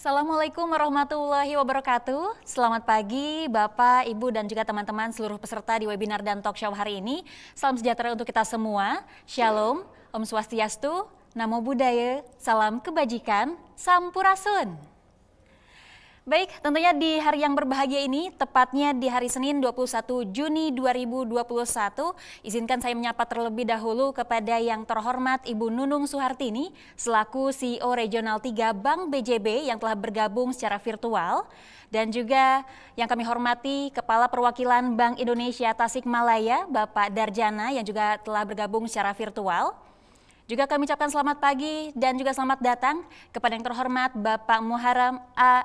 Assalamualaikum warahmatullahi wabarakatuh. Selamat pagi Bapak, Ibu, dan juga teman-teman seluruh peserta di webinar dan talk show hari ini. Salam sejahtera untuk kita semua. Shalom, Om Swastiastu, Namo Buddhaya, salam kebajikan, Sampurasun. Baik, tentunya di hari yang berbahagia ini, tepatnya di hari Senin 21 Juni 2021, izinkan saya menyapa terlebih dahulu kepada yang terhormat Ibu Nunung Suhartini, selaku CEO Regional 3 Bank BJB yang telah bergabung secara virtual, dan juga yang kami hormati Kepala Perwakilan Bank Indonesia Tasikmalaya, Bapak Darjana, yang juga telah bergabung secara virtual. Juga kami ucapkan selamat pagi dan juga selamat datang kepada yang terhormat Bapak Muharram A.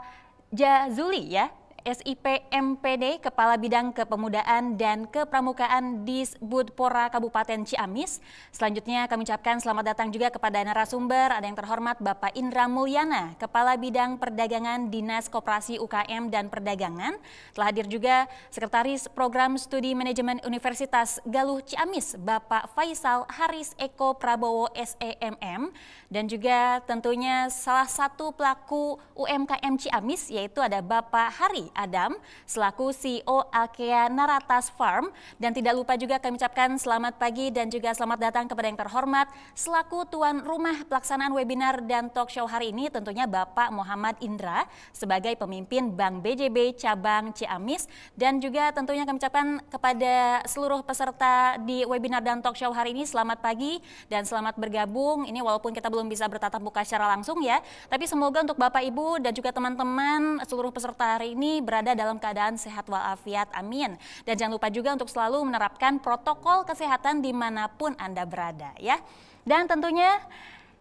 Jazuli ya, SIP MPD, Kepala Bidang Kepemudaan dan Kepramukaan Disbudpora Kabupaten Ciamis. Selanjutnya kami ucapkan selamat datang juga kepada narasumber, ada yang terhormat Bapak Indra Mulyana, Kepala Bidang Perdagangan Dinas Koperasi UKM dan Perdagangan. Telah hadir juga Sekretaris Program Studi Manajemen Universitas Galuh Ciamis, Bapak Faisal Haris Eko Prabowo SEMM. Dan juga tentunya salah satu pelaku UMKM Ciamis, yaitu ada Bapak Hari Adam selaku CEO Alkea Naratas Farm. Dan tidak lupa juga kami ucapkan selamat pagi dan juga selamat datang kepada yang terhormat selaku tuan rumah pelaksanaan webinar dan talk show hari ini, tentunya Bapak Muhammad Indra sebagai pemimpin Bank BJB Cabang Ciamis. Dan juga tentunya kami ucapkan kepada seluruh peserta di webinar dan talk show hari ini selamat pagi dan selamat bergabung. Ini walaupun kita belum bisa bertatap muka secara langsung ya, tapi semoga untuk Bapak Ibu dan juga teman-teman seluruh peserta hari ini berada dalam keadaan sehat walafiat, amin. Dan jangan lupa juga untuk selalu menerapkan protokol kesehatan dimanapun Anda berada ya. Dan tentunya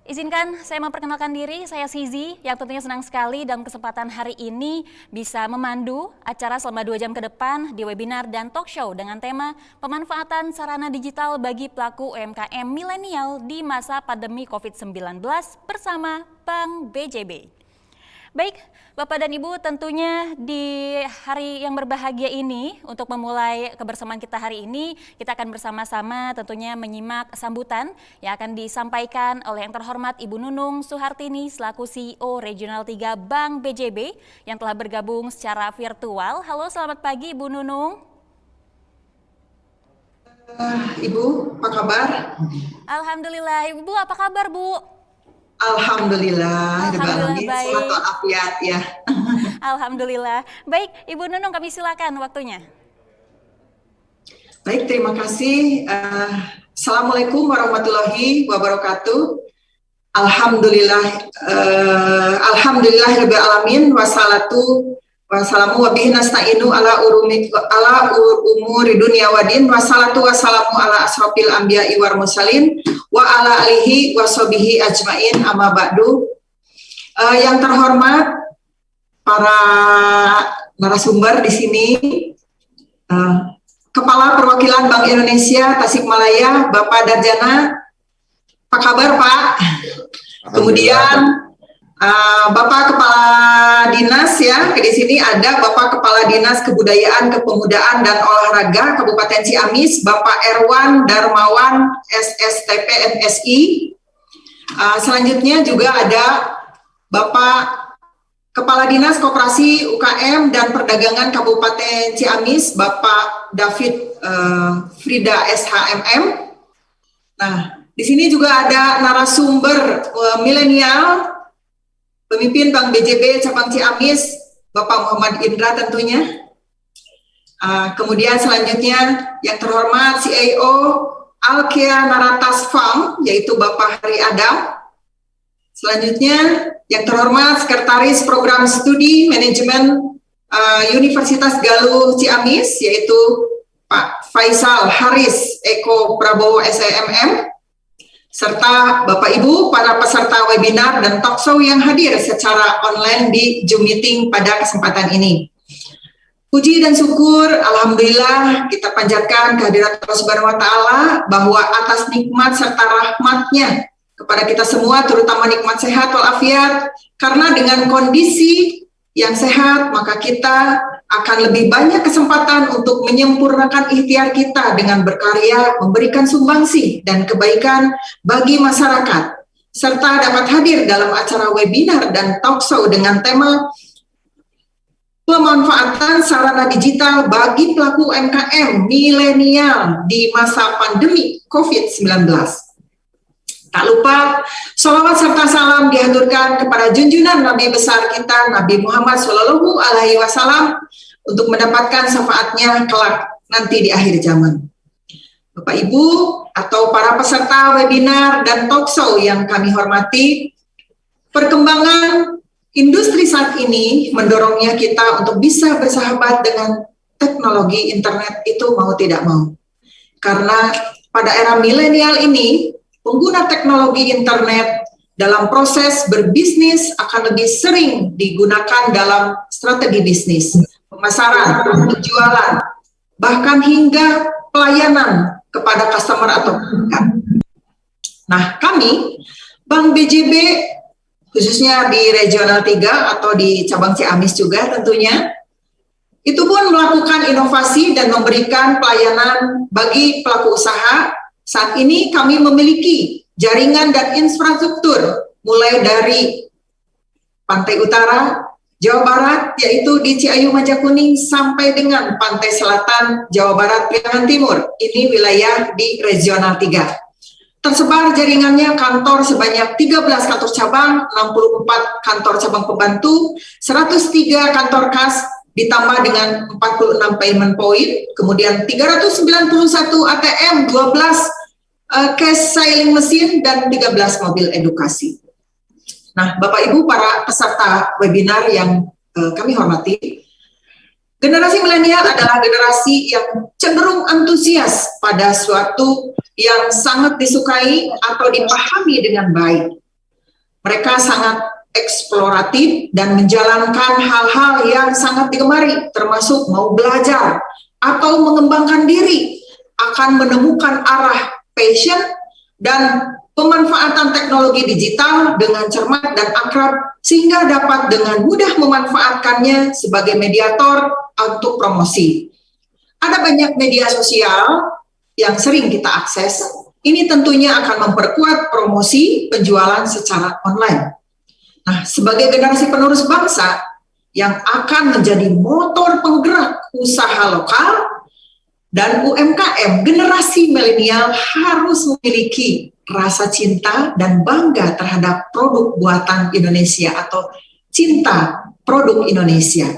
izinkan saya memperkenalkan diri, saya Sizi yang tentunya senang sekali dalam kesempatan hari ini bisa memandu acara selama 2 jam ke depan di webinar dan talk show dengan tema pemanfaatan sarana digital bagi pelaku UMKM milenial di masa pandemi COVID-19 bersama Bank BJB. Baik, Bapak dan Ibu, tentunya di hari yang berbahagia ini, untuk memulai kebersamaan kita hari ini, kita akan bersama-sama tentunya menyimak sambutan yang akan disampaikan oleh yang terhormat Ibu Nunung Suhartini selaku CEO Regional 3 Bank BJB yang telah bergabung secara virtual. Halo, selamat pagi Ibu Nunung. Ibu, apa kabar? Alhamdulillah, Ibu apa kabar Bu? Alhamdulillah baik. Sehat walafiat ya. Alhamdulillah. Baik, Ibu Nunung, kami silakan waktunya. Baik, terima kasih. Assalamualaikum warahmatullahi wabarakatuh. Alhamdulillah, alhamdulillahirabbil alamin, wassalatu wassalamu wa bihi nasta'inu ala umuri dunya wadin, wassalatu wassalamu ala asrofil anbiya'i war mursalin wa ala alihi wa sahbihi ajmain, amma ba'du. Yang terhormat para narasumber di sini, Kepala Perwakilan Bank Indonesia Tasikmalaya, Bapak Darjana, apa kabar Pak? Kemudian Bapak Kepala Dinas ya, di sini ada Bapak Kepala Dinas Kebudayaan, Kepemudaan dan Olahraga Kabupaten Ciamis, Bapak Erwan Darmawan SSTP MSI. Selanjutnya juga ada Bapak Kepala Dinas Koperasi UKM dan Perdagangan Kabupaten Ciamis, Bapak David Frida SHMM. Nah, di sini juga ada narasumber milenial, pemimpin Bank BJB Cabang Ciamis, Bapak Muhammad Indra tentunya. Kemudian selanjutnya yang terhormat CEO Alkea Naratas Farm, yaitu Bapak Hari Adam. Selanjutnya yang terhormat Sekretaris Program Studi Manajemen Universitas Galuh Ciamis, yaitu Pak Faisal Haris Eko Prabowo SEMM. Serta Bapak Ibu para peserta webinar dan talk show yang hadir secara online di Zoom meeting pada kesempatan ini. Puji dan syukur, alhamdulillah kita panjatkan kehadirat Allah Subhanahu wa Ta'ala bahwa atas nikmat serta rahmatnya kepada kita semua, terutama nikmat sehat walafiat, karena dengan kondisi yang sehat maka kita akan lebih banyak kesempatan untuk menyempurnakan ikhtiar kita dengan berkarya, memberikan sumbangsi dan kebaikan bagi masyarakat. serta dapat hadir dalam acara webinar dan talkshow dengan tema pemanfaatan sarana digital bagi pelaku UMKM milenial di masa pandemi COVID-19. Tak lupa, sholawat serta salam dihaturkan kepada junjungan Nabi besar kita, Nabi Muhammad Shallallahu Alaihi Wasallam, untuk mendapatkan syafaatnya kelak nanti di akhir zaman. Bapak Ibu atau para peserta webinar dan talkshow yang kami hormati, perkembangan industri saat ini mendorongnya kita untuk bisa bersahabat dengan teknologi internet itu mau tidak mau. Karena pada era milenial ini, pengguna teknologi internet dalam proses berbisnis akan lebih sering digunakan dalam strategi bisnis, pemasaran, penjualan, bahkan hingga pelayanan kepada customer atau pelanggan. Nah, kami, Bank BJB, khususnya di Regional 3 atau di cabang Ciamis juga tentunya, itu pun melakukan inovasi dan memberikan pelayanan bagi pelaku usaha. Saat ini kami memiliki jaringan dan infrastruktur mulai dari Pantai Utara, Jawa Barat, yaitu di Ciayu Majakuning, sampai dengan Pantai Selatan, Jawa Barat, Priangan Timur. Ini wilayah di Regional 3. Tersebar jaringannya kantor sebanyak 13 kantor cabang, 64 kantor cabang pembantu, 103 kantor kas, ditambah dengan 46 payment point, kemudian 391 ATM, 12 cash selling mesin, dan 13 mobil edukasi. Nah, Bapak Ibu para peserta webinar yang kami hormati, generasi milenial adalah generasi yang cenderung antusias pada suatu yang sangat disukai atau dipahami dengan baik. Mereka sangat eksploratif dan menjalankan hal-hal yang sangat digemari, termasuk mau belajar atau mengembangkan diri, akan menemukan arah passion dan pemanfaatan teknologi digital dengan cermat dan akrab, sehingga dapat dengan mudah memanfaatkannya sebagai mediator untuk promosi. Ada banyak media sosial yang sering kita akses, ini tentunya akan memperkuat promosi penjualan secara online. Nah, sebagai generasi penerus bangsa yang akan menjadi motor penggerak usaha lokal dan UMKM, generasi milenial harus memiliki rasa cinta dan bangga terhadap produk buatan Indonesia atau cinta produk Indonesia.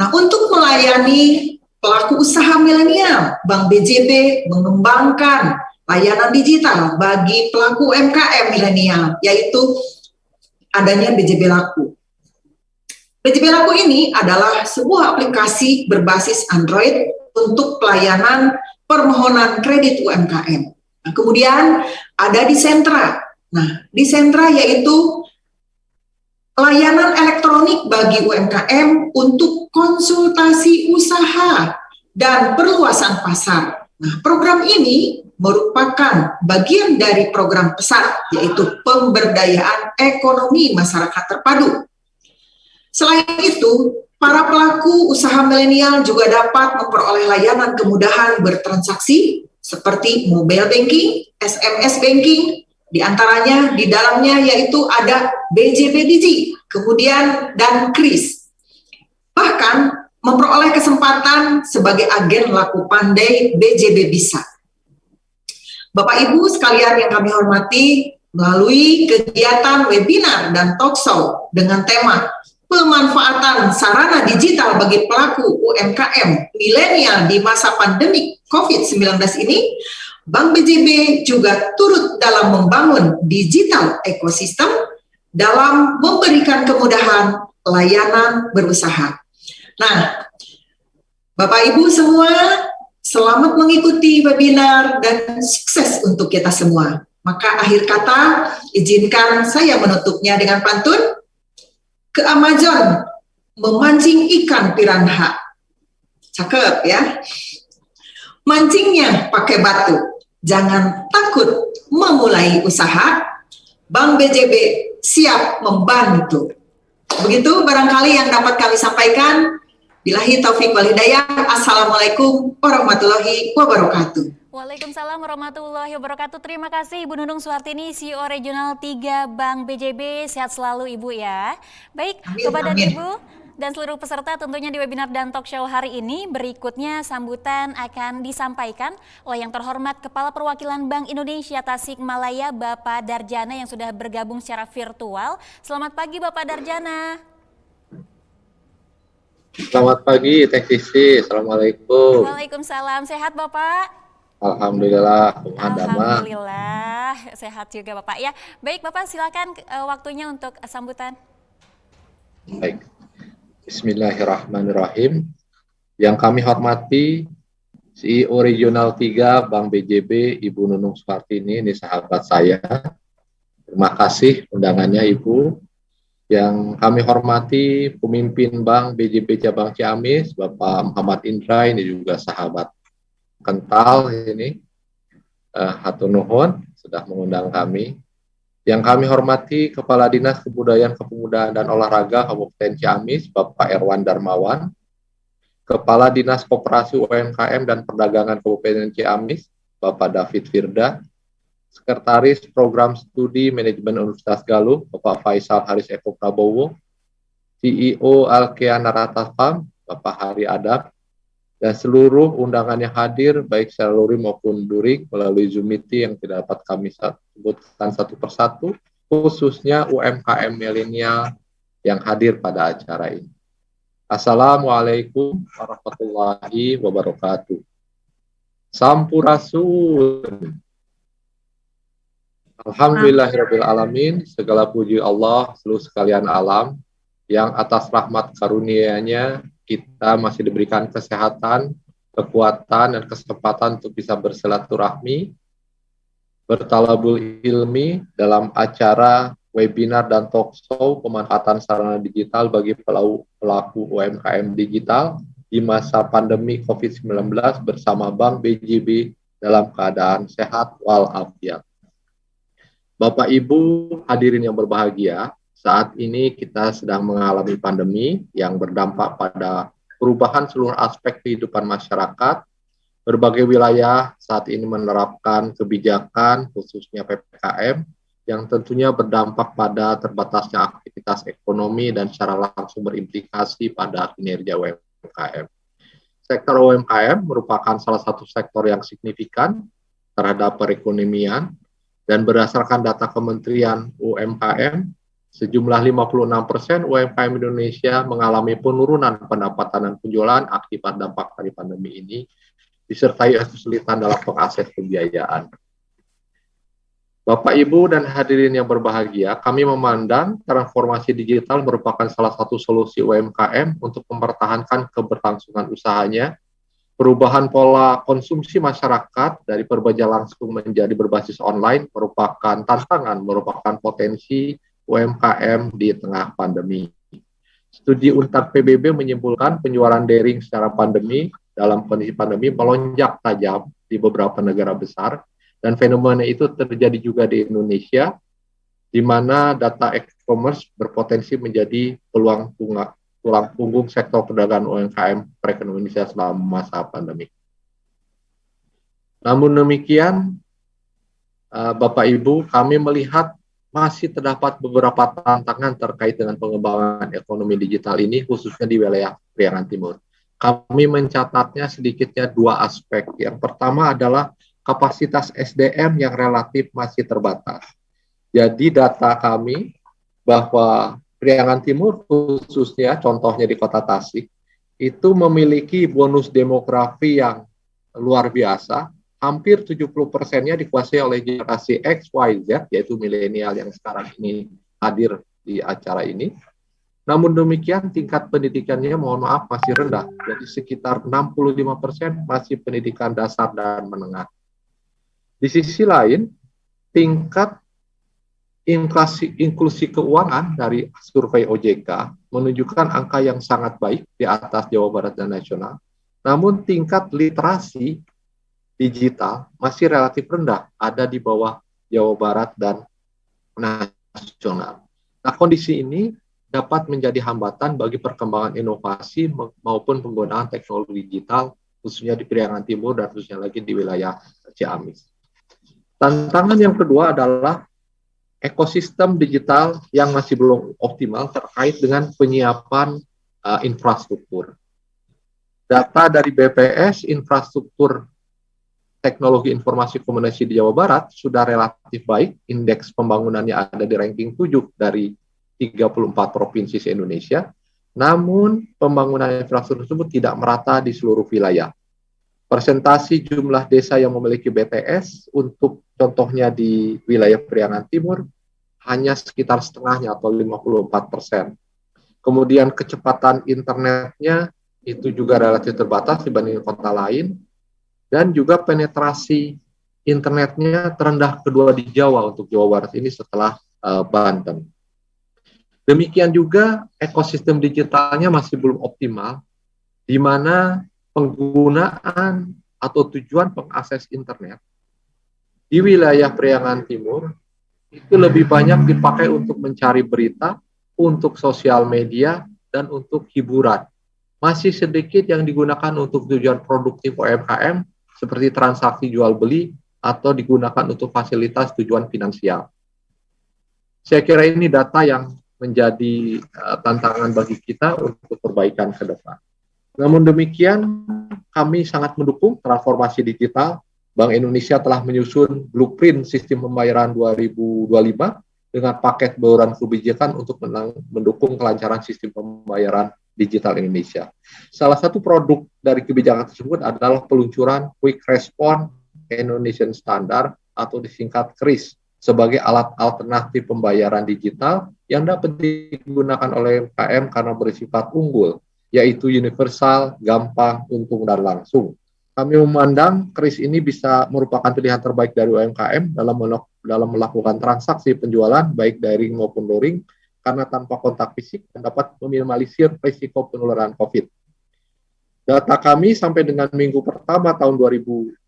Nah, untuk melayani pelaku usaha milenial, Bank BJB mengembangkan layanan digital bagi pelaku UMKM milenial, yaitu adanya BJB Laku. BJB Laku ini adalah sebuah aplikasi berbasis Android untuk pelayanan permohonan kredit UMKM. Nah, kemudian ada di Sentra. Nah, di Sentra yaitu layanan elektronik bagi UMKM untuk konsultasi usaha dan perluasan pasar. Nah, program ini merupakan bagian dari program besar, yaitu pemberdayaan ekonomi masyarakat terpadu. Selain itu, para pelaku usaha milenial juga dapat memperoleh layanan kemudahan bertransaksi seperti mobile banking, SMS banking, di antaranya di dalamnya yaitu ada BJB Digi, kemudian dan KRIS. Bahkan memperoleh kesempatan sebagai agen laku pandai BJB Bisa. Bapak Ibu sekalian yang kami hormati, melalui kegiatan webinar dan talkshow dengan tema pemanfaatan sarana digital bagi pelaku UMKM milenial di masa pandemi COVID-19 ini, Bank BJB juga turut dalam membangun digital ekosistem dalam memberikan kemudahan layanan berusaha. Nah, Bapak Ibu semua, selamat mengikuti webinar dan sukses untuk kita semua. Maka akhir kata, izinkan saya menutupnya dengan pantun. Ke Amazon memancing ikan piranha. Cakep ya. Mancingnya pakai batu. Jangan takut memulai usaha. Bank BJB siap membantu. Begitu barangkali yang dapat kami sampaikan. Billahi taufiq wal hidayah. Assalamualaikum warahmatullahi wabarakatuh. Waalaikumsalam warahmatullahi wabarakatuh. Terima kasih Ibu Nunung Suhartini, CEO Regional 3 Bank BJB. Sehat selalu Ibu ya. Baik, Amin, Bapak dan amin. Ibu dan seluruh peserta tentunya di webinar dan talk show hari ini berikutnya sambutan akan disampaikan oleh yang terhormat Kepala Perwakilan Bank Indonesia Tasikmalaya Bapak Darjana yang sudah bergabung secara virtual. Selamat pagi Bapak Darjana. Selamat pagi, Teh Sisi. Assalamualaikum. Waalaikumsalam. Sehat Bapak? Alhamdulillah, Damang. Alhamdulillah, sehat juga Bapak ya. Baik Bapak, silakan waktunya untuk sambutan. Baik. Bismillahirrahmanirrahim. Yang kami hormati CEO Regional 3 Bank BJB, Ibu Nunung Suhartini, ini sahabat saya. Terima kasih undangannya Ibu. Yang kami hormati pemimpin Bank BJB Cabang Ciamis, Bapak Muhammad Indra, ini juga sahabat kental ini, hatur nuhun sudah mengundang kami. Yang kami hormati Kepala Dinas Kebudayaan, Kepemudaan dan Olahraga Kabupaten Ciamis, Bapak Erwan Darmawan, Kepala Dinas Koperasi UMKM dan Perdagangan Kabupaten Ciamis, Bapak David Firda, Sekretaris Program Studi Manajemen Universitas Galuh, Bapak Faisal Haris Eko Prabowo, CEO Alkea Narata Farm, Bapak Hari Adab, dan seluruh undangan yang hadir, baik secara luring maupun luring melalui Zoom meeting yang tidak dapat kami sebutkan satu persatu, khususnya UMKM milenial yang hadir pada acara ini. Assalamualaikum warahmatullahi wabarakatuh. Sampurasun. Alhamdulillahirabbil alamin, segala puji Allah seluruh sekalian alam yang atas rahmat karunia-Nya kita masih diberikan kesehatan, kekuatan, dan kesempatan untuk bisa bersilaturahmi, bertalabul ilmi dalam acara webinar dan talk show pemanfaatan sarana digital bagi pelaku UMKM digital di masa pandemi COVID-19 bersama Bank BJB dalam keadaan sehat walafiat. Bapak Ibu hadirin yang berbahagia, saat ini kita sedang mengalami pandemi yang berdampak pada perubahan seluruh aspek kehidupan masyarakat. Berbagai wilayah saat ini menerapkan kebijakan khususnya PPKM yang tentunya berdampak pada terbatasnya aktivitas ekonomi dan secara langsung berimplikasi pada kinerja UMKM. Sektor UMKM merupakan salah satu sektor yang signifikan terhadap perekonomian dan berdasarkan data Kementerian UMKM, sejumlah 56% UMKM Indonesia mengalami penurunan pendapatan dan penjualan akibat dampak dari pandemi ini, disertai kesulitan dalam mengakses pembiayaan. Bapak, Ibu, dan hadirin yang berbahagia, kami memandang transformasi digital merupakan salah satu solusi UMKM untuk mempertahankan keberlangsungan usahanya. Perubahan pola konsumsi masyarakat dari berbelanja langsung menjadi berbasis online merupakan tantangan, merupakan potensi UMKM di tengah pandemi. Studi UNTAD PBB menyimpulkan penjualan daring secara pandemi dalam kondisi pandemi melonjak tajam di beberapa negara besar, dan fenomena itu terjadi juga di Indonesia, di mana data e-commerce berpotensi menjadi tulang punggung sektor perdagangan UMKM perekonomian Indonesia selama masa pandemi. Namun demikian, Bapak Ibu, kami melihat masih terdapat beberapa tantangan terkait dengan pengembangan ekonomi digital ini, khususnya di wilayah Priangan Timur. Kami mencatatnya sedikitnya dua aspek. Yang pertama adalah kapasitas SDM yang relatif masih terbatas. Jadi data kami bahwa Priangan Timur khususnya, contohnya di Kota Tasik, itu memiliki bonus demografi yang luar biasa. Hampir 70%-nya dikuasai oleh generasi X, Y, Z, yaitu milenial yang sekarang ini hadir di acara ini. Namun demikian, tingkat pendidikannya, mohon maaf, masih rendah. Jadi sekitar 65% masih pendidikan dasar dan menengah. Di sisi lain, tingkat inklusi keuangan dari survei OJK menunjukkan angka yang sangat baik di atas Jawa Barat dan nasional. Namun tingkat literasi digital masih relatif rendah, ada di bawah Jawa Barat dan nasional. Nah, kondisi ini dapat menjadi hambatan bagi perkembangan inovasi maupun penggunaan teknologi digital, khususnya di Priangan Timur dan khususnya lagi di wilayah Ciamis. Tantangan yang kedua adalah ekosistem digital yang masih belum optimal terkait dengan penyiapan infrastruktur. Data dari BPS, infrastruktur teknologi informasi komunikasi di Jawa Barat sudah relatif baik, indeks pembangunannya ada di ranking 7 dari 34 provinsi se-Indonesia, namun pembangunan infrastruktur tersebut tidak merata di seluruh wilayah. Persentasi jumlah desa yang memiliki BTS untuk contohnya di wilayah Priangan Timur hanya sekitar setengahnya atau 54%. Kemudian kecepatan internetnya itu juga relatif terbatas dibanding kota lain, dan juga penetrasi internetnya terendah kedua di Jawa untuk Jawa Barat ini setelah Banten. Demikian juga ekosistem digitalnya masih belum optimal, di mana penggunaan atau tujuan pengakses internet di wilayah Priangan Timur itu lebih banyak dipakai untuk mencari berita, untuk sosial media, dan untuk hiburan. Masih sedikit yang digunakan untuk tujuan produktif UMKM, seperti transaksi jual beli, atau digunakan untuk fasilitas tujuan finansial. Saya kira ini data yang menjadi tantangan bagi kita untuk perbaikan ke depan. Namun demikian, kami sangat mendukung transformasi digital. Bank Indonesia telah menyusun blueprint sistem pembayaran 2025 dengan paket bauran kebijakan untuk mendukung kelancaran sistem pembayaran digital Indonesia. Salah satu produk dari kebijakan tersebut adalah peluncuran Quick Response Indonesian Standard atau disingkat KRIS sebagai alat alternatif pembayaran digital yang dapat digunakan oleh UMKM karena bersifat unggul, yaitu universal, gampang, untung, dan langsung. Kami memandang KRIS ini bisa merupakan pilihan terbaik dari UMKM dalam melakukan transaksi penjualan baik daring maupun luring, karena tanpa kontak fisik dan dapat meminimalisir risiko penularan COVID. Data kami sampai dengan minggu pertama tahun 2021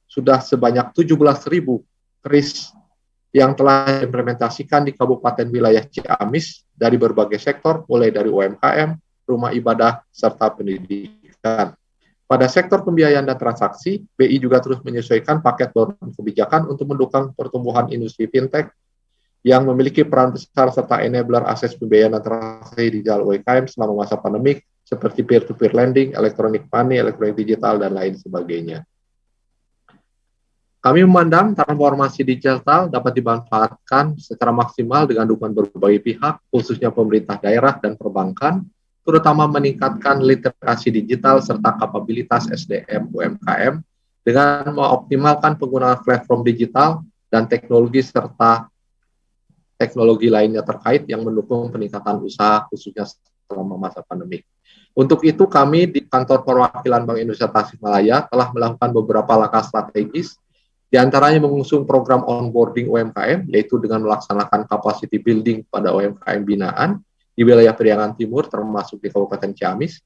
sudah sebanyak 17.000 KRIS yang telah diimplementasikan di kabupaten wilayah Ciamis dari berbagai sektor, mulai dari UMKM, rumah ibadah, serta pendidikan. Pada sektor pembiayaan dan transaksi, BI juga terus menyesuaikan paket bauran kebijakan untuk mendukung pertumbuhan industri fintech yang memiliki peran besar serta enabler akses pembiayaan dan transaksi digital UMKM selama masa pandemik, seperti peer-to-peer lending, electronic money, elektronik digital, dan lain sebagainya. Kami memandang transformasi digital dapat dimanfaatkan secara maksimal dengan dukungan berbagai pihak, khususnya pemerintah daerah dan perbankan, terutama meningkatkan literasi digital serta kapabilitas SDM UMKM dengan mengoptimalkan penggunaan platform digital dan teknologi serta teknologi lainnya terkait yang mendukung peningkatan usaha khususnya selama masa pandemi. Untuk itu kami di kantor perwakilan Bank Indonesia Tasikmalaya telah melakukan beberapa langkah strategis, diantaranya mengusung program onboarding UMKM, yaitu dengan melaksanakan capacity building pada UMKM binaan di wilayah Priangan Timur termasuk di Kabupaten Ciamis,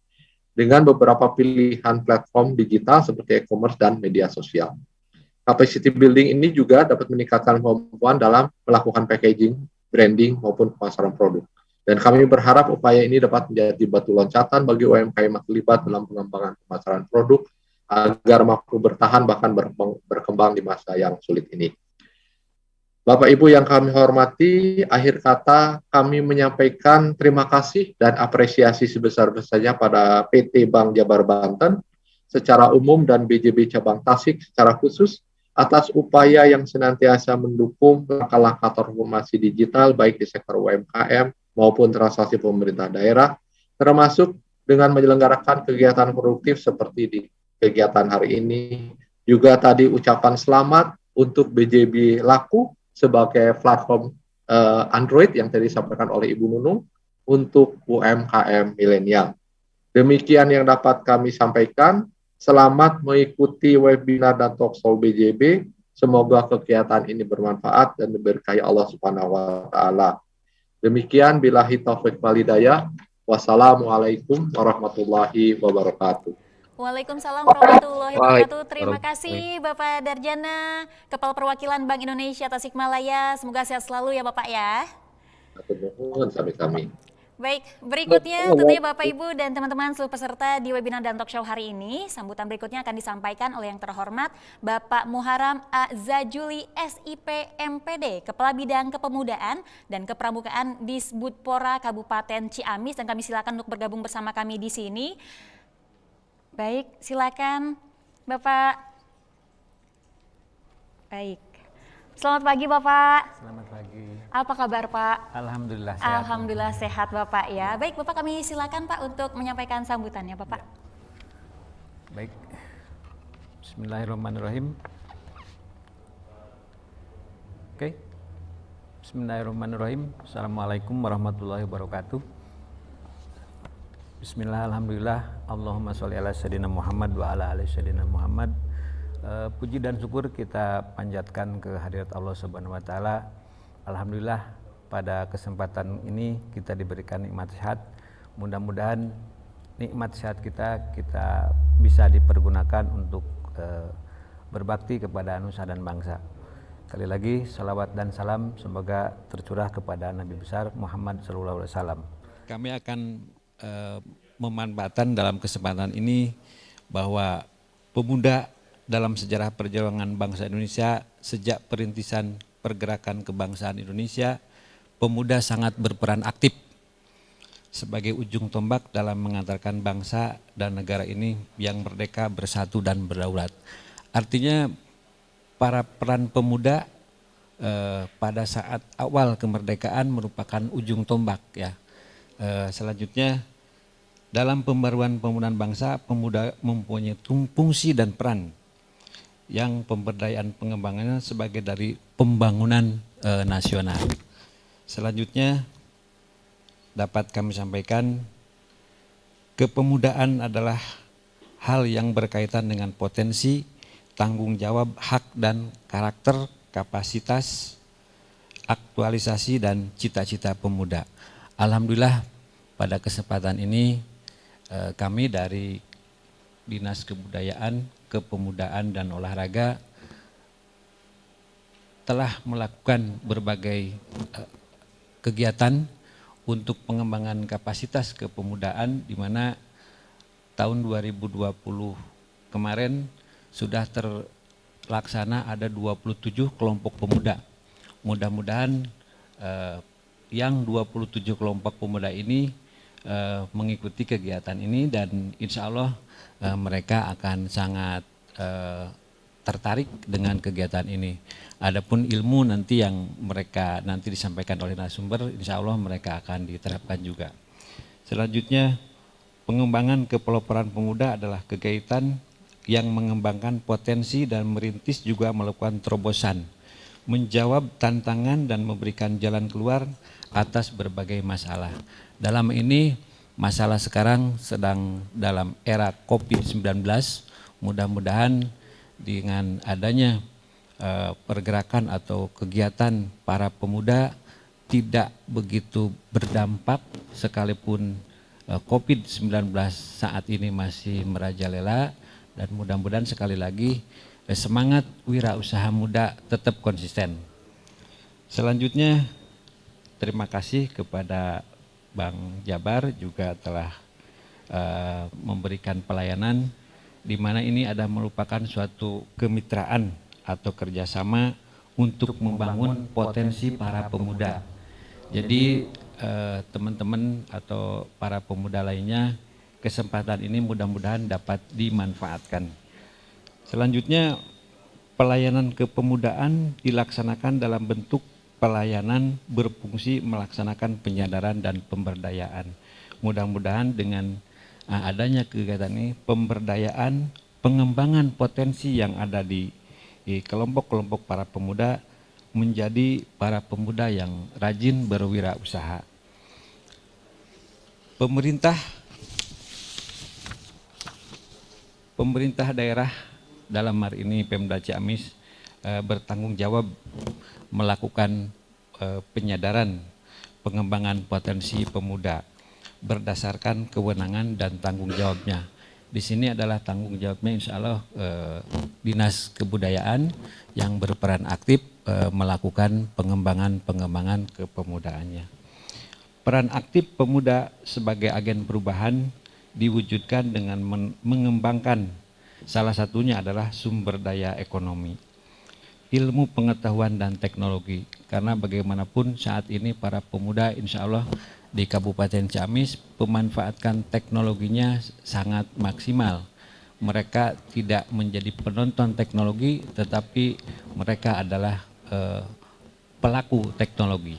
dengan beberapa pilihan platform digital seperti e-commerce dan media sosial. Capacity building ini juga dapat meningkatkan kemampuan dalam melakukan packaging, branding, maupun pemasaran produk. Dan kami berharap upaya ini dapat menjadi batu loncatan bagi UMKM yang terlibat dalam pengembangan pemasaran produk agar mampu bertahan bahkan berkembang di masa yang sulit ini. Bapak Ibu yang kami hormati, akhir kata kami menyampaikan terima kasih dan apresiasi sebesar-besarnya pada PT Bank Jabar Banten secara umum dan BJB Cabang Tasik secara khusus atas upaya yang senantiasa mendukung langkah-langkah transformasi digital baik di sektor UMKM maupun transaksi pemerintah daerah, termasuk dengan menyelenggarakan kegiatan produktif seperti di kegiatan hari ini. Juga tadi ucapan selamat untuk BJB Laku sebagai platform Android yang tadi disampaikan oleh Ibu Nunung untuk UMKM milenial. Demikian yang dapat kami sampaikan. Selamat mengikuti webinar dan talkshow BJB. Semoga kegiatan ini bermanfaat dan diberkahi Allah Subhanahu wa taala. Demikian billahi taufiq wal hidayah. Wassalamualaikum warahmatullahi wabarakatuh. Waalaikumsalam warahmatullahi wabarakatuh. Terima kasih Bapak Darjana, Kepala Perwakilan Bank Indonesia Tasikmalaya. Semoga sehat selalu ya Bapak ya. Sami-sami. Baik, berikutnya tentunya Bapak Ibu dan teman-teman seluruh peserta di webinar dan talk show hari ini, sambutan berikutnya akan disampaikan oleh yang terhormat Bapak Muharam A. Zajuli SIP MPD, Kepala Bidang Kepemudaan dan Kepramukaan Disbudpora Kabupaten Ciamis, dan kami silakan untuk bergabung bersama kami di sini. Baik, silakan Bapak. Baik. Selamat pagi Bapak. Selamat pagi. Apa kabar Pak? Alhamdulillah sehat. Alhamdulillah sehat Bapak ya. Baik Bapak, kami silakan Pak untuk menyampaikan sambutannya Bapak. Baik. Bismillahirrahmanirrahim. Oke. Bismillahirrahmanirrahim. Assalamualaikum warahmatullahi wabarakatuh. Bismillah, alhamdulillah. Allahumma sholli ala sayyidina Muhammad wa ala ali sayyidina Muhammad. Puji dan syukur kita panjatkan ke hadirat Allah Subhanahu wa taala. Alhamdulillah pada kesempatan ini kita diberikan nikmat sehat. Mudah-mudahan nikmat sehat kita bisa dipergunakan untuk berbakti kepada nusa dan bangsa. Sekali lagi salawat dan salam semoga tercurah kepada Nabi besar Muhammad sallallahu alaihi wasallam. Kami akan memanfaatkan dalam kesempatan ini bahwa pemuda dalam sejarah perjuangan bangsa Indonesia sejak perintisan pergerakan kebangsaan Indonesia, pemuda sangat berperan aktif sebagai ujung tombak dalam mengantarkan bangsa dan negara ini yang merdeka, bersatu dan berdaulat. Artinya para peran pemuda pada saat awal kemerdekaan merupakan ujung tombak ya. Selanjutnya dalam pembaruan pembangunan bangsa, pemuda mempunyai fungsi dan peran yang pemberdayaan pengembangannya sebagai dari pembangunan nasional. Selanjutnya dapat kami sampaikan, kepemudaan adalah hal yang berkaitan dengan potensi, tanggung jawab, hak dan karakter, kapasitas, aktualisasi dan cita-cita pemuda. Alhamdulillah pada kesempatan ini kami dari Dinas Kebudayaan, Kepemudaan dan Olahraga telah melakukan berbagai kegiatan untuk pengembangan kapasitas kepemudaan, di mana tahun 2020 kemarin sudah terlaksana ada 27 kelompok pemuda. Mudah-mudahan yang 27 kelompok pemuda ini mengikuti kegiatan ini dan insya Allah mereka akan sangat tertarik dengan kegiatan ini. Adapun ilmu nanti yang mereka nanti disampaikan oleh narasumber, insya Allah mereka akan diterapkan juga. Selanjutnya, pengembangan kepeloporan pemuda adalah kegiatan yang mengembangkan potensi dan merintis juga melakukan terobosan, menjawab tantangan dan memberikan jalan keluar atas berbagai masalah. Dalam ini masalah sekarang sedang dalam era COVID-19, mudah-mudahan dengan adanya pergerakan atau kegiatan para pemuda tidak begitu berdampak sekalipun COVID-19 saat ini masih merajalela, dan mudah-mudahan sekali lagi semangat wirausaha muda tetap konsisten. Selanjutnya terima kasih kepada Bang Jabar juga telah memberikan pelayanan, di mana ini ada merupakan suatu kemitraan atau kerjasama untuk membangun potensi para pemuda. Jadi teman-teman atau para pemuda lainnya, kesempatan ini mudah-mudahan dapat dimanfaatkan. Selanjutnya, pelayanan kepemudaan dilaksanakan dalam bentuk pelayanan berfungsi melaksanakan penyadaran dan pemberdayaan. Mudah-mudahan dengan adanya kegiatan ini, pemberdayaan, pengembangan potensi yang ada di kelompok-kelompok para pemuda menjadi para pemuda yang rajin berwirausaha. Pemerintah daerah dalam hari ini Pemda Ciamis bertanggung jawab melakukan penyadaran pengembangan potensi pemuda berdasarkan kewenangan dan tanggung jawabnya. Di sini adalah tanggung jawabnya insya Allah Dinas Kebudayaan yang berperan aktif melakukan pengembangan kepemudaannya. Peran aktif pemuda sebagai agen perubahan diwujudkan dengan mengembangkan salah satunya adalah sumber daya ekonomi, ilmu pengetahuan dan teknologi. Karena bagaimanapun saat ini para pemuda insya Allah di Kabupaten Ciamis pemanfaatkan teknologinya sangat maksimal. Mereka tidak menjadi penonton teknologi, tetapi mereka adalah pelaku teknologi.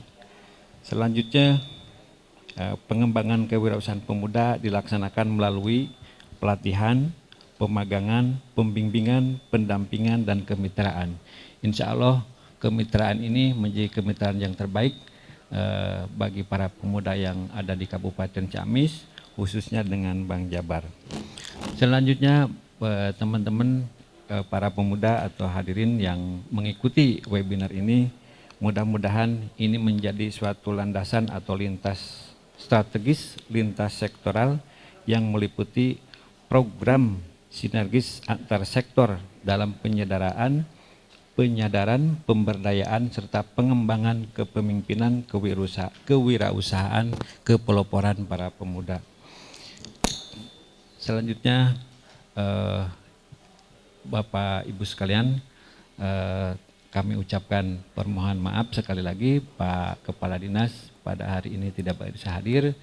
Selanjutnya, pengembangan kewirausahaan pemuda dilaksanakan melalui pelatihan, pemagangan, pembimbingan, pendampingan, dan kemitraan. Insya Allah kemitraan ini menjadi kemitraan yang terbaik bagi para pemuda yang ada di Kabupaten Ciamis, khususnya dengan Bank Jabar. Selanjutnya teman-teman para pemuda atau hadirin yang mengikuti webinar ini, mudah-mudahan ini menjadi suatu landasan atau lintas strategis, lintas sektoral yang meliputi program sinergis antar sektor dalam penyadaran, pemberdayaan, serta pengembangan kepemimpinan, kewirausahaan, kepeloporan para pemuda. Selanjutnya, Bapak Ibu sekalian, kami ucapkan permohonan maaf sekali lagi Pak Kepala Dinas pada hari ini tidak bisa hadir,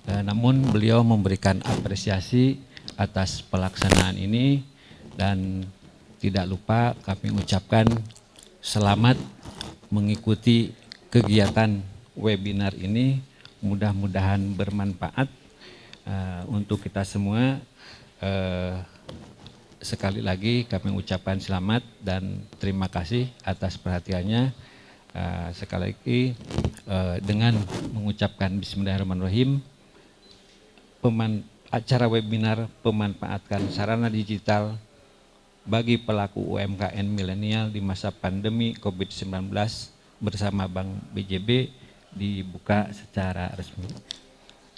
namun beliau memberikan apresiasi atas pelaksanaan ini, dan tidak lupa kami ucapkan selamat mengikuti kegiatan webinar ini. Mudah-mudahan bermanfaat untuk kita semua. Sekali lagi kami ucapkan selamat dan terima kasih atas perhatiannya. Sekali lagi dengan mengucapkan Bismillahirrahmanirrahim, acara webinar pemanfaatkan sarana digital bagi pelaku UMKM milenial di masa pandemi COVID-19 bersama Bank BJB dibuka secara resmi.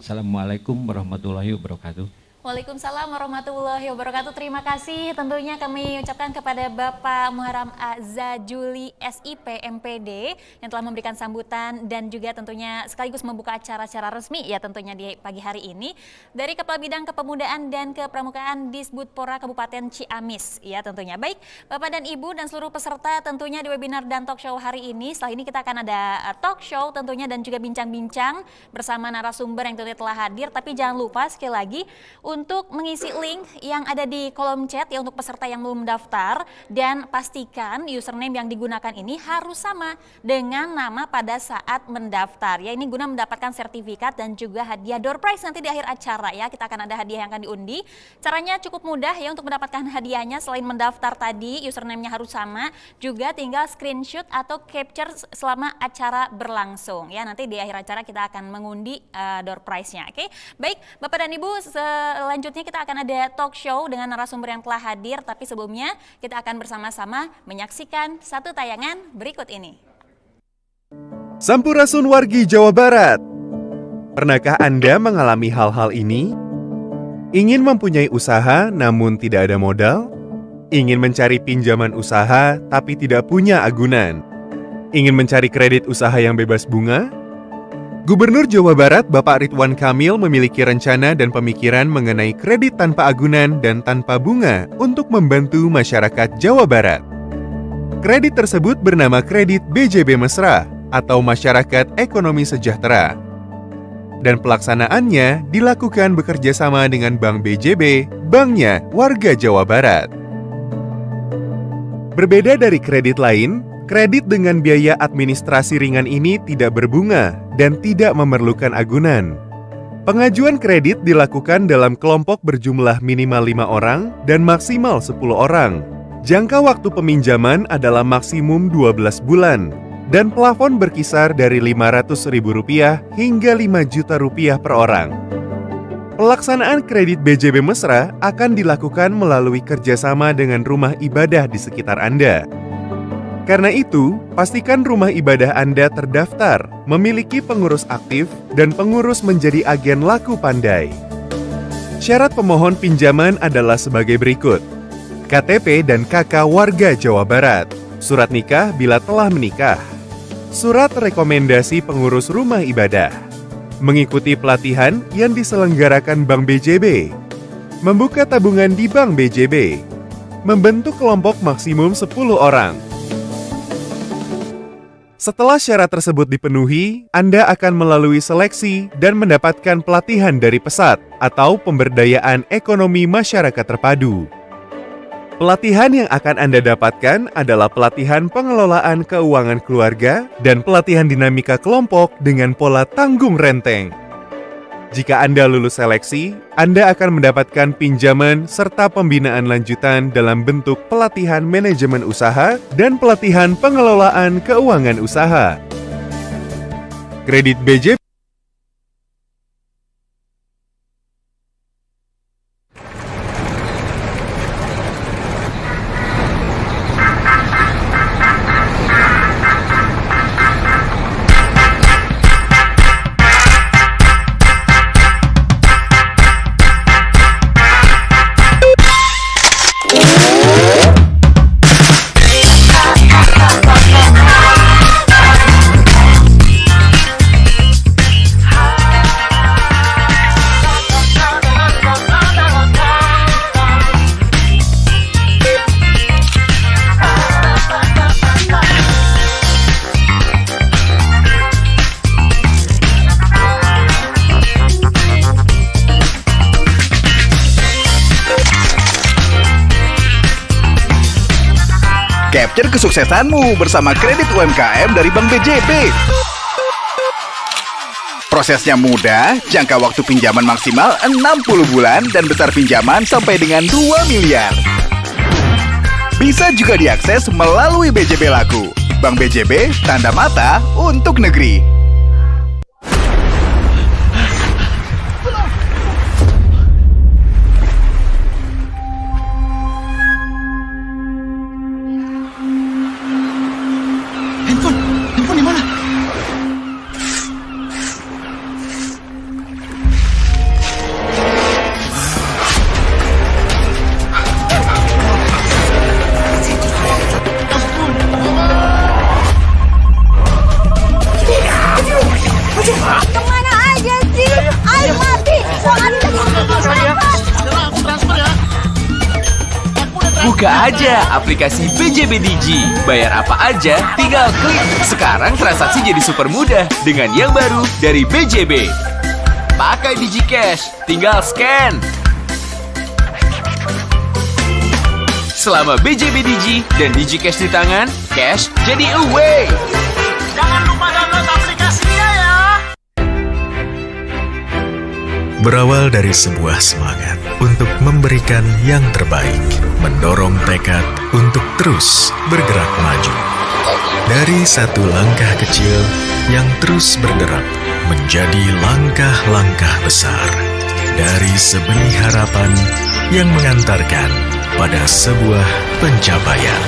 Assalamualaikum warahmatullahi wabarakatuh. Waalaikumsalam warahmatullahi wabarakatuh. Terima kasih tentunya kami ucapkan kepada Bapak Muharram Azajuli SIP MPD yang telah memberikan sambutan dan juga tentunya sekaligus membuka acara-acara resmi ya tentunya di pagi hari ini dari Kepala Bidang Kepemudaan dan Kepramukaan Disbudpora Kabupaten Ciamis ya tentunya. Baik Bapak dan Ibu dan seluruh peserta tentunya di webinar dan talk show hari ini. Setelah ini kita akan ada talk show tentunya dan juga bincang-bincang bersama narasumber yang tentunya telah hadir, tapi jangan lupa sekali lagi untuk mengisi link yang ada di kolom chat ya untuk peserta yang belum mendaftar, dan pastikan username yang digunakan ini harus sama dengan nama pada saat mendaftar ya, ini guna mendapatkan sertifikat dan juga hadiah door prize nanti di akhir acara ya. Kita akan ada hadiah yang akan diundi. Caranya cukup mudah ya untuk mendapatkan hadiahnya. Selain mendaftar tadi username-nya harus sama, juga tinggal screenshot atau capture selama acara berlangsung ya. Nanti di akhir acara kita akan mengundi door prize-nya. Oke. Baik Bapak dan Ibu, selanjutnya kita akan ada talk show dengan narasumber yang telah hadir, tapi sebelumnya kita akan bersama-sama menyaksikan satu tayangan berikut ini. Sampurasun wargi Jawa Barat. Pernahkah Anda mengalami hal-hal ini? Ingin mempunyai usaha namun tidak ada modal? Ingin mencari pinjaman usaha tapi tidak punya agunan? Ingin mencari kredit usaha yang bebas bunga? Gubernur Jawa Barat Bapak Ridwan Kamil memiliki rencana dan pemikiran mengenai kredit tanpa agunan dan tanpa bunga untuk membantu masyarakat Jawa Barat. Kredit tersebut bernama Kredit BJB Mesra atau Masyarakat Ekonomi Sejahtera. Dan pelaksanaannya dilakukan bekerja sama dengan Bank BJB, banknya warga Jawa Barat. Berbeda dari kredit lain, kredit dengan biaya administrasi ringan ini tidak berbunga dan tidak memerlukan agunan. Pengajuan kredit dilakukan dalam kelompok berjumlah minimal 5 orang dan maksimal 10 orang. Jangka waktu peminjaman adalah maksimum 12 bulan dan plafon berkisar dari Rp500.000 hingga Rp5 juta per orang. Pelaksanaan kredit BJB Mesra akan dilakukan melalui kerjasama dengan rumah ibadah di sekitar Anda. Karena itu, pastikan rumah ibadah Anda terdaftar, memiliki pengurus aktif, dan pengurus menjadi agen laku pandai. Syarat pemohon pinjaman adalah sebagai berikut: KTP dan KK warga Jawa Barat, surat nikah bila telah menikah, surat rekomendasi pengurus rumah ibadah, mengikuti pelatihan yang diselenggarakan Bank BJB, membuka tabungan di Bank BJB, membentuk kelompok maksimum 10 orang. Setelah syarat tersebut dipenuhi, Anda akan melalui seleksi dan mendapatkan pelatihan dari PESAT atau Pemberdayaan Ekonomi Masyarakat Terpadu. Pelatihan yang akan Anda dapatkan adalah pelatihan pengelolaan keuangan keluarga dan pelatihan dinamika kelompok dengan pola tanggung renteng. Jika Anda lulus seleksi, Anda akan mendapatkan pinjaman serta pembinaan lanjutan dalam bentuk pelatihan manajemen usaha dan pelatihan pengelolaan keuangan usaha. Kredit BJB Capture kesuksesanmu bersama kredit UMKM dari Bank BJB. Prosesnya mudah, jangka waktu pinjaman maksimal 60 bulan dan besar pinjaman sampai dengan 2 miliar. Bisa juga diakses melalui BJB Laku. Bank BJB, tanda mata untuk negeri. Handphone di mana? Kemana aja sih? Ayo mati. Buka aja aplikasi BJB Digi. Bayar apa aja, tinggal klik. Sekarang transaksi jadi super mudah dengan yang baru dari BJB. Pakai Digi Cash, tinggal scan. Selama BJB Digi dan Digi Cash di tangan, cash jadi away. Jangan lupa download aplikasinya ya. Berawal dari sebuah semangat untuk memberikan yang terbaik, mendorong tekad untuk terus bergerak maju. Dari satu langkah kecil yang terus bergerak menjadi langkah-langkah besar. Dari sebenih harapan yang mengantarkan pada sebuah pencapaian.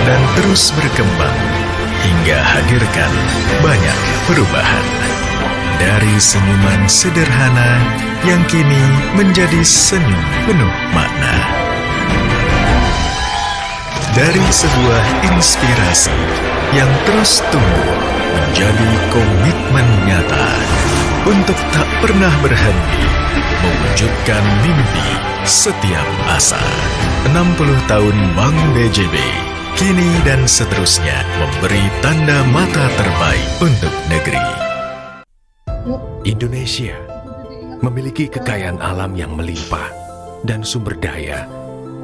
Dan terus berkembang hingga hadirkan banyak perubahan. Dari senyuman sederhana yang kini menjadi senyum penuh makna. Dari sebuah inspirasi yang terus tumbuh menjadi komitmen nyata untuk tak pernah berhenti mewujudkan mimpi setiap asa. 60 tahun Bank BJB kini dan seterusnya memberi tanda mata terbaik untuk negeri. Indonesia memiliki kekayaan alam yang melimpah dan sumber daya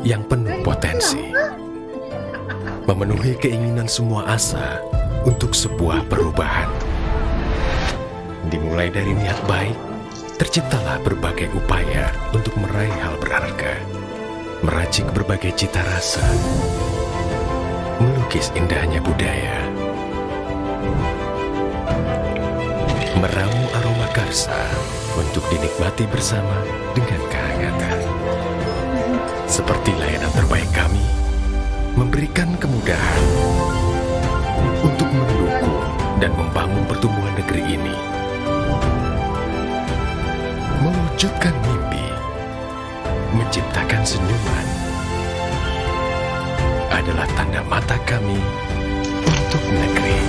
yang penuh potensi. Memenuhi keinginan semua asa untuk sebuah perubahan. Dimulai dari niat baik, terciptalah berbagai upaya untuk meraih hal berharga. Meracik berbagai cita rasa. Melukis indahnya budaya. Meramu aroma karsa untuk dinikmati bersama dengan kehangatan. Seperti layanan terbaik kami, memberikan kemudahan untuk mendukung dan membangun pertumbuhan negeri ini. Mewujudkan mimpi, menciptakan senyuman, adalah tanda mata kami untuk negeri.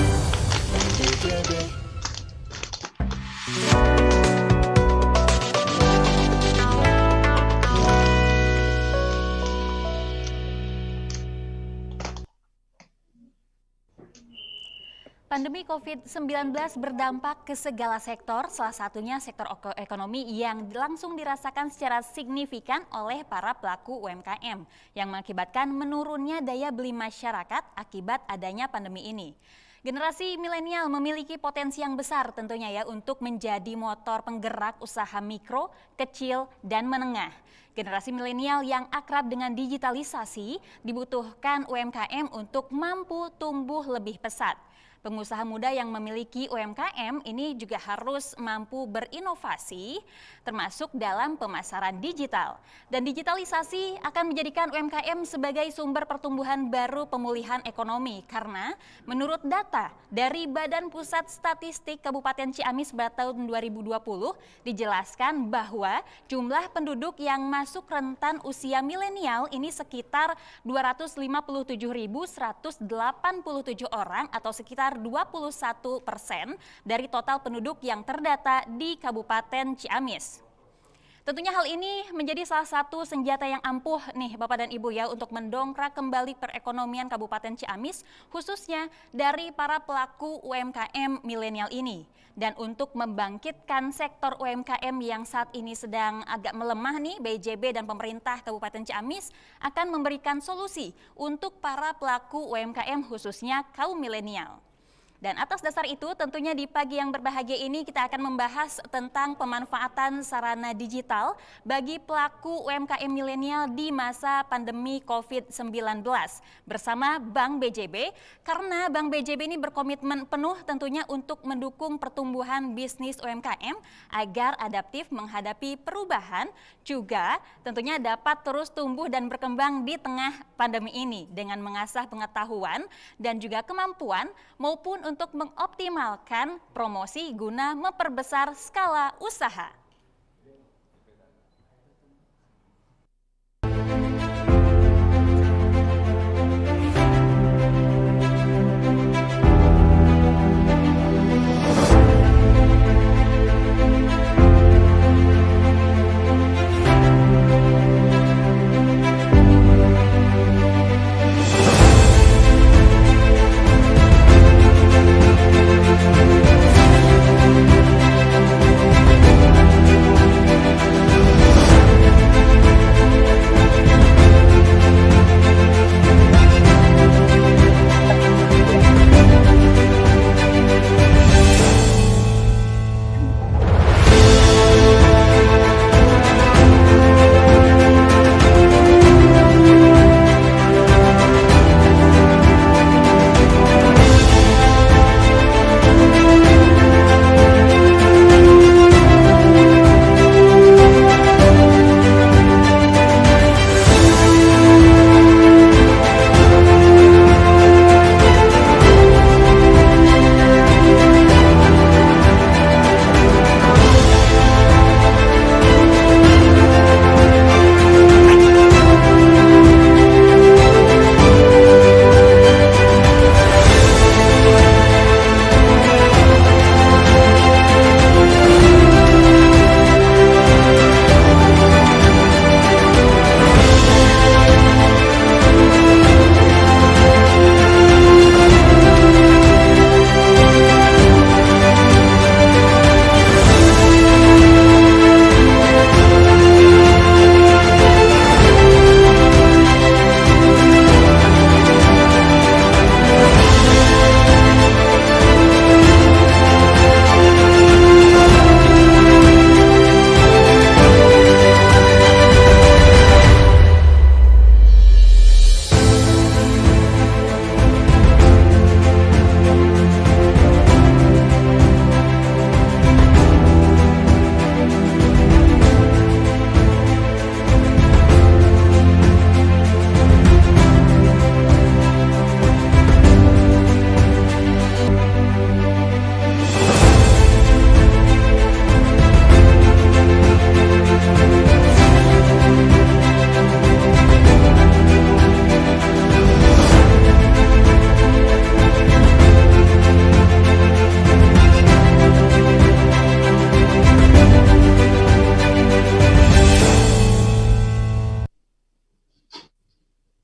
Pandemi COVID-19 berdampak ke segala sektor, salah satunya sektor ekonomi yang langsung dirasakan secara signifikan oleh para pelaku UMKM, yang mengakibatkan menurunnya daya beli masyarakat akibat adanya pandemi ini. Generasi milenial memiliki potensi yang besar tentunya ya untuk menjadi motor penggerak usaha mikro, kecil, dan menengah. Generasi milenial yang akrab dengan digitalisasi dibutuhkan UMKM untuk mampu tumbuh lebih pesat. Pengusaha muda yang memiliki UMKM ini juga harus mampu berinovasi termasuk dalam pemasaran digital. Dan digitalisasi akan menjadikan UMKM sebagai sumber pertumbuhan baru pemulihan ekonomi karena menurut data dari Badan Pusat Statistik Kabupaten Ciamis pada tahun 2020 dijelaskan bahwa jumlah penduduk yang masuk rentan usia milenial ini sekitar 257.187 orang atau sekitar 21% dari total penduduk yang terdata di Kabupaten Ciamis. Tentunya hal ini menjadi salah satu senjata yang ampuh nih Bapak dan Ibu ya untuk mendongkrak kembali perekonomian Kabupaten Ciamis khususnya dari para pelaku UMKM milenial ini. Dan untuk membangkitkan sektor UMKM yang saat ini sedang agak melemah nih, BJB dan pemerintah Kabupaten Ciamis akan memberikan solusi untuk para pelaku UMKM khususnya kaum milenial. Dan atas dasar itu tentunya di pagi yang berbahagia ini kita akan membahas tentang pemanfaatan sarana digital bagi pelaku UMKM milenial di masa pandemi COVID-19 bersama Bank BJB karena Bank BJB ini berkomitmen penuh tentunya untuk mendukung pertumbuhan bisnis UMKM agar adaptif menghadapi perubahan juga tentunya dapat terus tumbuh dan berkembang di tengah pandemi ini dengan mengasah pengetahuan dan juga kemampuan maupun untuk mengoptimalkan promosi guna memperbesar skala usaha.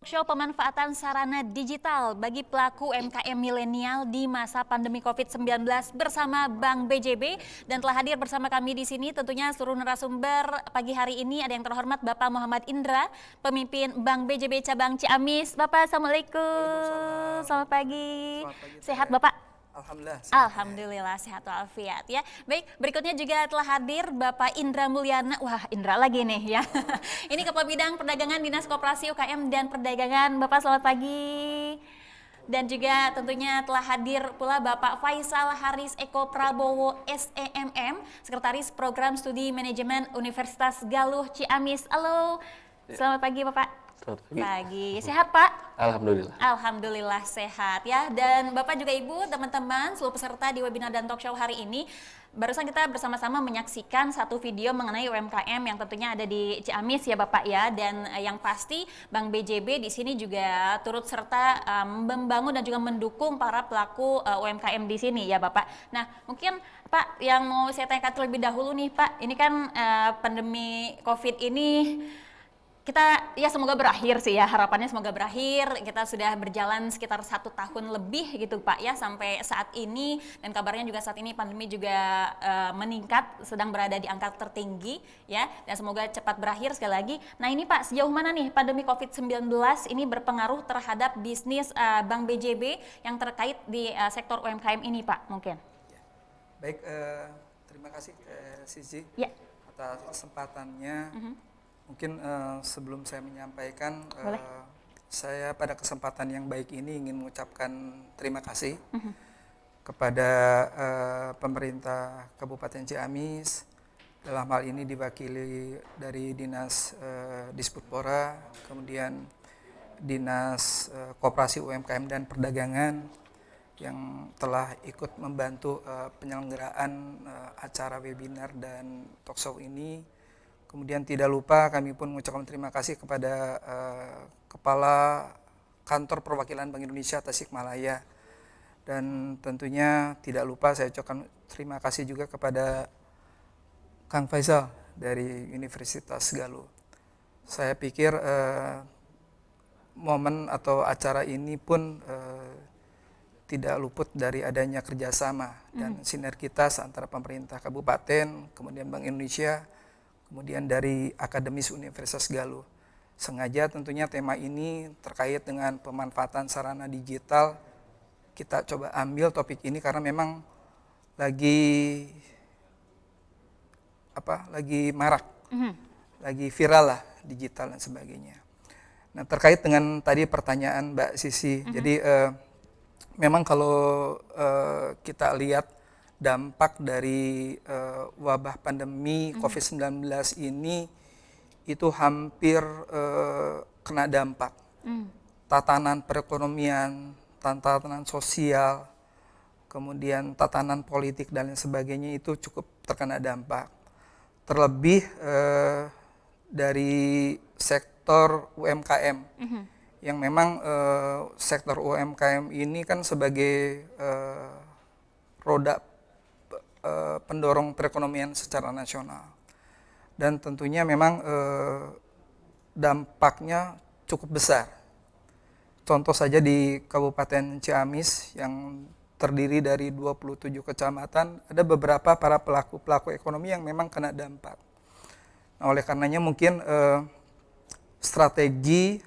Show pemanfaatan sarana digital bagi pelaku UMKM milenial di masa pandemi COVID-19 bersama Bank BJB, dan telah hadir bersama kami di sini tentunya seluruh narasumber pagi hari ini. Ada yang terhormat Bapak Muhammad Indra, pemimpin Bank BJB cabang Ciamis. Bapak, Assalamualaikum. Selamat pagi. Sehat Bapak? Alhamdulillah. Alhamdulillah sehat walafiat ya. Baik, berikutnya juga telah hadir Bapak Indra Mulyana. Wah, Indra lagi nih ya. Ini Kepala Bidang Perdagangan Dinas Koperasi UKM dan Perdagangan. Bapak selamat pagi. Dan juga tentunya telah hadir pula Bapak Faisal Haris Eko Prabowo SEMM, Sekretaris Program Studi Manajemen Universitas Galuh Ciamis. Halo. Selamat pagi Bapak. Selamat pagi. Sehat Pak? Alhamdulillah. Alhamdulillah sehat ya. Dan Bapak juga Ibu, teman-teman, seluruh peserta di webinar dan talk show hari ini, barusan kita bersama-sama menyaksikan satu video mengenai UMKM yang tentunya ada di Ciamis ya Bapak ya. Dan yang pasti Bank BJB di sini juga turut serta membangun dan juga mendukung para pelaku UMKM di sini ya Bapak. Nah, mungkin Pak yang mau saya tanyakan terlebih dahulu nih Pak, ini kan pandemi COVID ini kita ya semoga berakhir sih ya, harapannya semoga berakhir. Kita sudah berjalan sekitar 1 tahun lebih gitu Pak ya sampai saat ini, dan kabarnya juga saat ini pandemi juga meningkat, sedang berada di angka tertinggi ya, dan semoga cepat berakhir sekali lagi. Nah ini Pak, sejauh mana nih pandemi COVID-19 ini berpengaruh terhadap bisnis Bank BJB yang terkait di sektor UMKM ini Pak mungkin? Baik, terima kasih Sisi atas kesempatannya. Mungkin sebelum saya menyampaikan, saya pada kesempatan yang baik ini ingin mengucapkan terima kasih kepada pemerintah Kabupaten Ciamis, dalam hal ini diwakili dari Dinas Disputpora, kemudian Dinas Koperasi UMKM dan Perdagangan yang telah ikut membantu penyelenggaraan acara webinar dan talk show ini. Kemudian tidak lupa kami pun mengucapkan terima kasih kepada Kepala Kantor Perwakilan Bank Indonesia Tasikmalaya. Dan tentunya tidak lupa saya ucapkan terima kasih juga kepada Kang Faisal dari Universitas Galuh. Saya pikir momen atau acara ini pun tidak luput dari adanya kerjasama dan sinergitas antara pemerintah kabupaten, kemudian Bank Indonesia, kemudian dari akademis Universitas Galuh. Sengaja tentunya tema ini terkait dengan pemanfaatan sarana digital. Kita coba ambil topik ini karena memang lagi marak, lagi viral lah digital dan sebagainya. Nah terkait dengan tadi pertanyaan Mbak Sisi, jadi memang kalau kita lihat dampak dari wabah pandemi COVID-19 ini itu hampir kena dampak. Tatanan perekonomian, tatanan sosial, kemudian tatanan politik dan lain sebagainya itu cukup terkena dampak. Terlebih dari sektor UMKM yang memang sektor UMKM ini kan sebagai roda pendorong perekonomian secara nasional, dan tentunya memang dampaknya cukup besar. Contoh saja di Kabupaten Ciamis yang terdiri dari 27 kecamatan, ada beberapa para pelaku ekonomi yang memang kena dampak. Nah, oleh karenanya mungkin strategi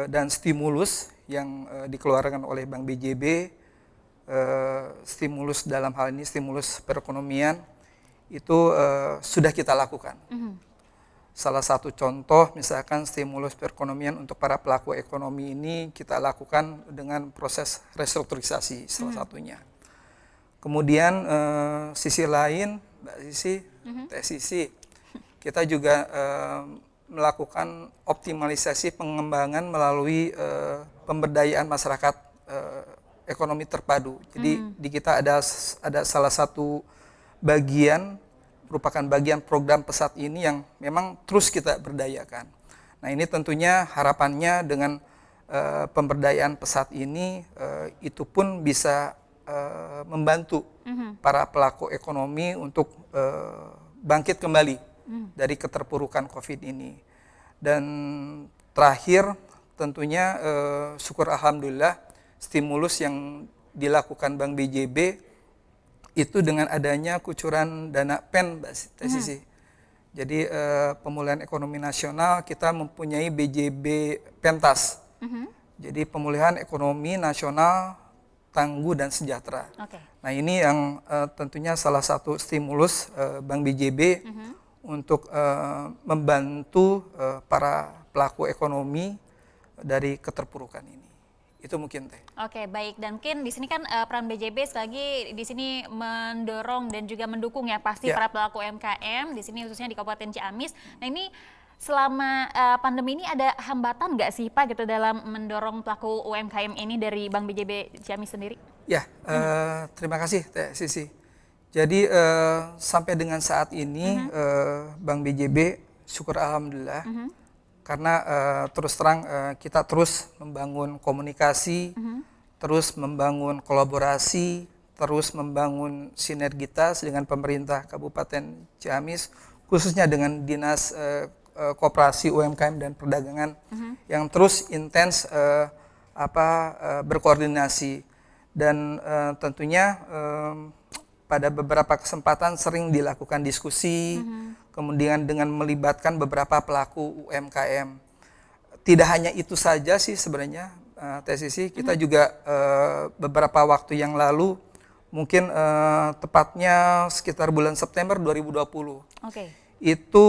dan stimulus yang dikeluarkan oleh Bank BJB, stimulus dalam hal ini stimulus perekonomian itu sudah kita lakukan. Salah satu contoh misalkan stimulus perekonomian untuk para pelaku ekonomi ini kita lakukan dengan proses restrukturisasi salah satunya. Kemudian sisi lain Mbak Sisi, Teh Sisi, kita juga melakukan optimalisasi pengembangan melalui pemberdayaan masyarakat ekonomi terpadu. Jadi di kita ada salah satu bagian, merupakan bagian program pesat ini yang memang terus kita berdayakan. Nah ini tentunya harapannya dengan pemberdayaan pesat ini itu pun bisa membantu para pelaku ekonomi untuk bangkit kembali dari keterpurukan COVID ini. Dan terakhir tentunya syukur alhamdulillah stimulus yang dilakukan Bank BJB itu dengan adanya kucuran dana PEN, Mbak Sisi. Jadi pemulihan ekonomi nasional kita mempunyai BJB Pentas. Jadi pemulihan ekonomi nasional tangguh dan sejahtera. Nah ini yang tentunya salah satu stimulus Bank BJB untuk membantu para pelaku ekonomi dari keterpurukan ini. Itu mungkin Teh. Oke, baik. Dan mungkin di sini kan peran BJB sekali lagi di sini mendorong dan juga mendukung ya pasti para pelaku UMKM di sini khususnya di Kabupaten Ciamis. Nah ini selama pandemi ini ada hambatan nggak sih Pak gitu dalam mendorong pelaku UMKM ini dari Bank BJB Ciamis sendiri? Ya, terima kasih Teh Sisi. Jadi sampai dengan saat ini Bank BJB syukur alhamdulillah karena terus terang kita terus membangun komunikasi, terus membangun kolaborasi, terus membangun sinergitas dengan pemerintah Kabupaten Ciamis, khususnya dengan Dinas Koperasi UMKM dan Perdagangan yang terus intens berkoordinasi dan tentunya pada beberapa kesempatan sering dilakukan diskusi, kemudian dengan melibatkan beberapa pelaku UMKM. Tidak hanya itu saja sih sebenarnya, Teh Sisi, kita juga beberapa waktu yang lalu, mungkin tepatnya sekitar bulan September 2020, itu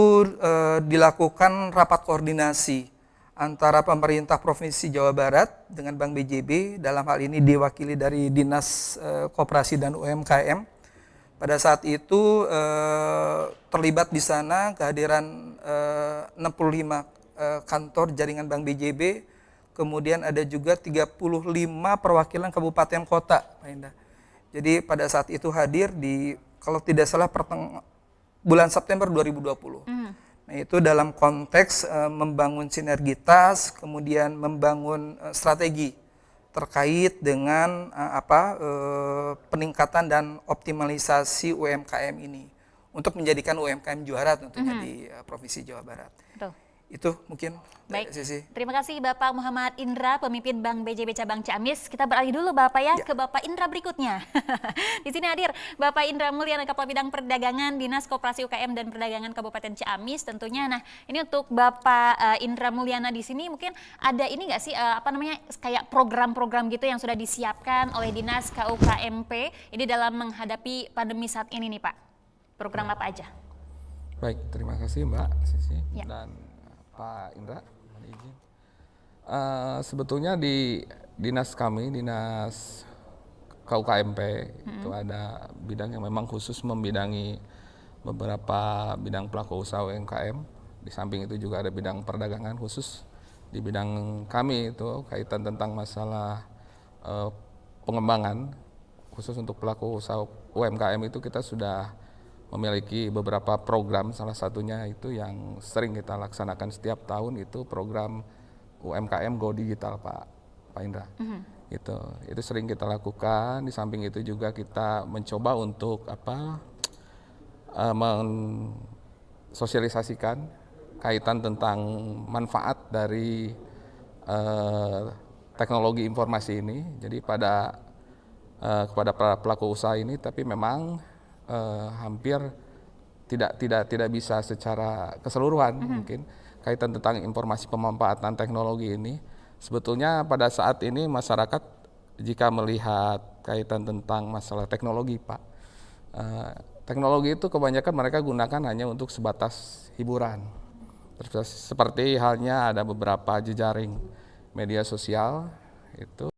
dilakukan rapat koordinasi antara pemerintah Provinsi Jawa Barat dengan Bank BJB, dalam hal ini diwakili dari Dinas Koperasi dan UMKM. Pada saat itu terlibat di sana kehadiran 65 kantor jaringan Bank BJB, kemudian ada juga 35 perwakilan kabupaten kota, Pak Indah. Jadi pada saat itu hadir di, kalau tidak salah bulan September 2020. Nah itu dalam konteks membangun sinergitas, kemudian membangun strategi terkait dengan peningkatan dan optimalisasi UMKM ini untuk menjadikan UMKM juara tentunya di Provinsi Jawa Barat. Betul. Itu mungkin. Baik, Sisi. Terima kasih Bapak Muhammad Indra, pemimpin Bank BJB Cabang Ciamis. Kita beralih dulu Bapak ya ke Bapak Indra berikutnya. Di sini hadir Bapak Indra Mulyana, Kepala Bidang Perdagangan Dinas Koperasi UKM dan Perdagangan Kabupaten Ciamis tentunya. Nah ini untuk Bapak Indra Mulyana di sini mungkin ada ini nggak sih kayak program-program gitu yang sudah disiapkan oleh Dinas KUKMP ini dalam menghadapi pandemi saat ini nih Pak? Program apa aja? Baik, terima kasih Mbak Sisi dan Pak Indra, izin. Sebetulnya di dinas kami, dinas KUKMP, itu ada bidang yang memang khusus membidangi beberapa bidang pelaku usaha UMKM. Di samping itu juga ada bidang perdagangan khusus. Di bidang kami itu kaitan tentang masalah pengembangan, khusus untuk pelaku usaha UMKM itu kita sudah memiliki beberapa program, salah satunya itu yang sering kita laksanakan setiap tahun itu program UMKM Go Digital Pak Indra. Itu sering kita lakukan. Di samping itu juga kita mencoba untuk mensosialisasikan kaitan tentang manfaat dari teknologi informasi ini. Jadi kepada para pelaku usaha ini, tapi memang hampir tidak bisa secara keseluruhan mungkin kaitan tentang informasi pemanfaatan teknologi ini. Sebetulnya pada saat ini masyarakat jika melihat kaitan tentang masalah teknologi Pak, teknologi itu kebanyakan mereka gunakan hanya untuk sebatas hiburan. Seperti halnya ada beberapa jejaring media sosial itu